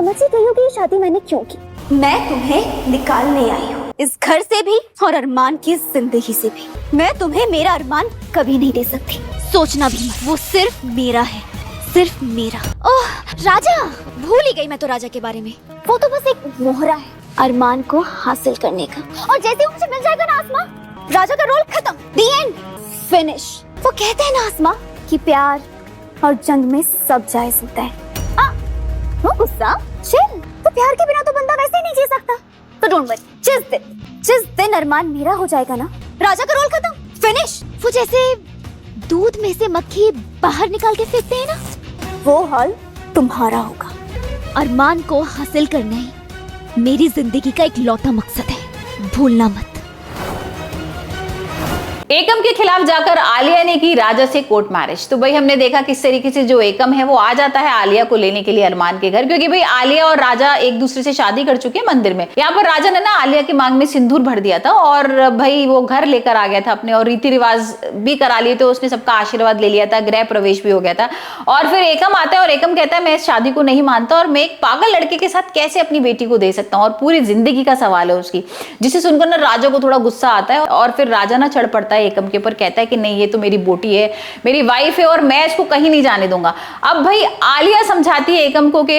समझ ही गई हो कि ये शादी मैंने क्यों की। मैं तुम्हें निकालने आई हूँ, इस घर से भी और अरमान की जिंदगी से भी। मैं तुम्हें मेरा अरमान कभी नहीं दे सकती, सोचना भी मत। वो सिर्फ मेरा है, सिर्फ मेरा। ओह राजा, भूल ही गई मैं तो राजा के बारे में। वो तो बस एक मोहरा है अरमान को हासिल करने का, और जैसे ही मुझे मिल जाएगा ना आसमा, राजा का रोल खत्म, द एंड, फिनिश। वो कहते हैं ना आसमा कि प्यार और जंग में सब जायज होता है। वो गुस्सा चिल, तो प्यार के बिना तो बंदा वैसे ही नहीं जी सकता। तो डोंट वरी, जिस दिन अरमान मेरा हो जाएगा ना, राजा का रोल खत्म, फिनिश। वो जैसे दूध में से मक्खी बाहर निकाल के फेंकते हैं ना, वो हाल तुम्हारा होगा। अरमान को हासिल करना ही मेरी जिंदगी का इकलौता मकसद है, भूलना मत। एकम के खिलाफ जाकर आलिया ने की राजा से कोर्ट मैरिज। तो भाई हमने देखा किस तरीके से जो एकम है वो आ जाता है आलिया को लेने के लिए अरमान के घर, क्योंकि भाई आलिया और राजा एक दूसरे से शादी कर चुके हैं मंदिर में। यहाँ पर राजा ने ना आलिया की मांग में सिंदूर भर दिया था और भाई वो घर लेकर आ गया था अपने, और रीति रिवाज भी करा लिए थे, उसने सबका आशीर्वाद ले लिया था, गृह प्रवेश भी हो गया था। और फिर एकम आता है और एकम कहता है मैं इस शादी को नहीं मानता और मैं एक पागल लड़के के साथ कैसे अपनी बेटी को दे सकता हूँ, और पूरी जिंदगी का सवाल है उसकी। जिसे सुनकर ना राजा को थोड़ा गुस्सा आता है और फिर राजा ना चढ़ पड़ता है एकम के ऊपर, कहता है कि नहीं ये तो मेरी बेटी है, मेरी वाइफ है और मैं इसको कहीं नहीं जाने दूंगा। अब भाई आलिया समझाती है एकम को कि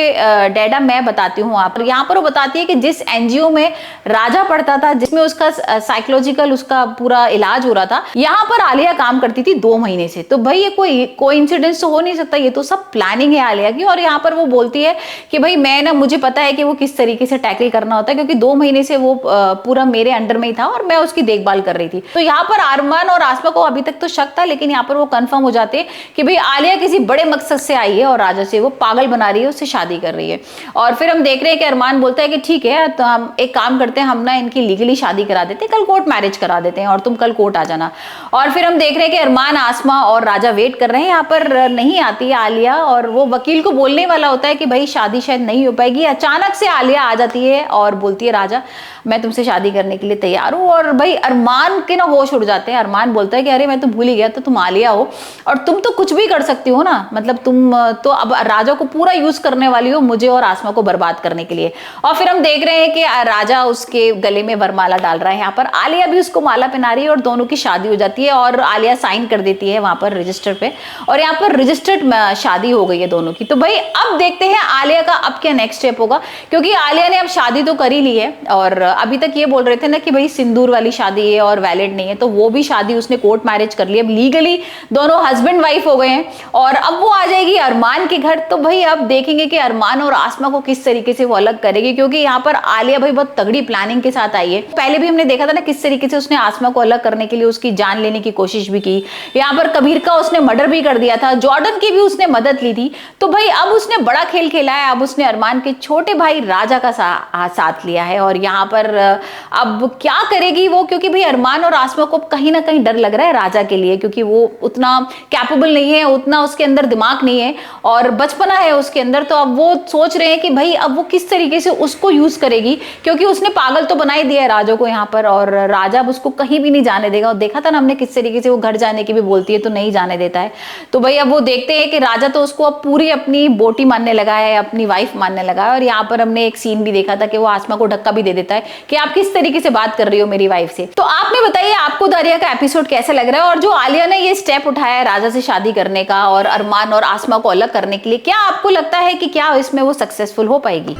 डैडा मैं बताती हूँ आप, यहाँ पर वो बताती है कि जिस एनजीओ में राजा पढ़ता था, जिसमें उसका साइकोलॉजिकल उसका पूरा इलाज हो रहा था, यहाँ पर आलिया काम करती थी 2 महीने से। तो भाई ये कोई कोइंसिडेंस तो हो नहीं सकता, ये तो सब प्लानिंग है आलिया की। और यहाँ पर वो बोलती है कि भाई मैं ना, मुझे पता है कि वो किस तरीके से टैकल करना होता है, क्योंकि 2 महीने से वो पूरा मेरे अंडर में ही था और मैं उसकी देखभाल कर रही थी। तो यहाँ पर अरमान और आसमा को अभी तक तो शक था, लेकिन यहाँ पर वो कंफर्म हो जाते हैं कि भाई आलिया किसी बड़े मकसद से आई है और राजा से वो पागल बना रही है, उससे शादी कर रही है। और फिर हम देख रहे हैं कि अरमान बोलता है कि ठीक है तो हम एक काम करते हैं, हम ना इनकी लीगली शादी करा देते हैं, कल कोर्ट मैरिज करा देते हैं और तुम कल कोर्ट आ जाना। और फिर हम देख रहे हैं कि अरमान, आसमा और राजा वेट कर रहे हैं, यहाँ पर नहीं आती है आलिया और वो वकील को बोलने वाला होता है कि भाई शादी शायद नहीं हो पाएगी। अचानक से आलिया आ जाती है और बोलती है राजा मैं तुमसे शादी करने के लिए तैयार हूँ। और भाई अरमान के ना होश उड़ जाते हैं। अरमान बोलता है कि अरे मैं तो भूल ही गया, तो तुम आलिया हो और तुम तो कुछ भी कर सकती हो ना, मतलब तुम तो अब राजा को पूरा यूज करने वाली हो मुझे और आसमा को बर्बाद करने के लिए। और फिर हम देख रहे हैं कि राजा उसके गले में वरमाला डाल रहा है, यहाँ पर आलिया भी उसको माला पहना रही है और दोनों की शादी हो जाती है और आलिया साइन कर देती है वहां पर रजिस्टर पे, और यहाँ पर रजिस्टर्ड शादी हो गई है दोनों की। तो भाई अब देखते हैं आलिया का अब क्या नेक्स्ट स्टेप होगा, क्योंकि आलिया ने अब शादी तो कर ही ली है और अभी तक ये बोल रहे थे ना कि भाई सिंदूर वाली शादी है और वैलिड नहीं है, तो वो भी शादी उसने कोर्ट मैरिज कर ली, अब लीगली दोनों हस्बैंड वाइफ हो गए हैं। और अब वो आ जाएगी अरमान के घर। तो भाई अब देखेंगे कि अरमान और आसमा को किस तरीके से वो अलग करेगी, क्योंकि यहाँ पर आलिया भाई बहुत तगड़ी प्लानिंग के साथ आई है। पहले भी हमने देखा था ना किस तरीके से उसने आसमा को अलग करने के लिए उसकी जान लेने की कोशिश भी की, यहाँ पर कबीर का उसने मर्डर भी कर दिया था, जॉर्डन की भी उसने मदद ली थी। तो भाई अब उसने बड़ा खेल खेला है, अब उसने अरमान के छोटे भाई राजा का साथ लिया है और यहाँ पर अब क्या करेगी वो, क्योंकि भाई अरमान और आसमा को कहीं ना कहीं डर लग रहा है राजा के लिए, क्योंकि वो उतना कैपेबल नहीं है, उतना उसके अंदर दिमाग नहीं है और बचपना है उसके अंदर। तो अब वो सोच रहे हैं कि भाई अब वो किस तरीके से उसको यूज करेगी, क्योंकि उसने पागल तो बना ही दिया है राजा को यहाँ पर, और राजा अब उसको कहीं भी नहीं जाने देगा। और देखा था ना हमने किस तरीके से वो घर जाने की भी बोलती है तो नहीं जाने देता है। तो भाई अब वो देखते हैं कि राजा तो उसको अब पूरी अपनी बोटी मानने लगा है, अपनी वाइफ मानने लगा है। और यहाँ पर हमने एक सीन भी देखा था कि वो आसमा को धक्का भी दे देता है कि आप किस तरीके से बात कर रही हो मेरी वाइफ से। तो आपने बताइए आपको दारिया का एपिसोड कैसा लग रहा है, और जो आलिया ने ये स्टेप उठाया है राजा से शादी करने का और अरमान और आसमा को अलग करने के लिए, क्या आपको लगता है कि क्या इसमें वो सक्सेसफुल हो पाएगी?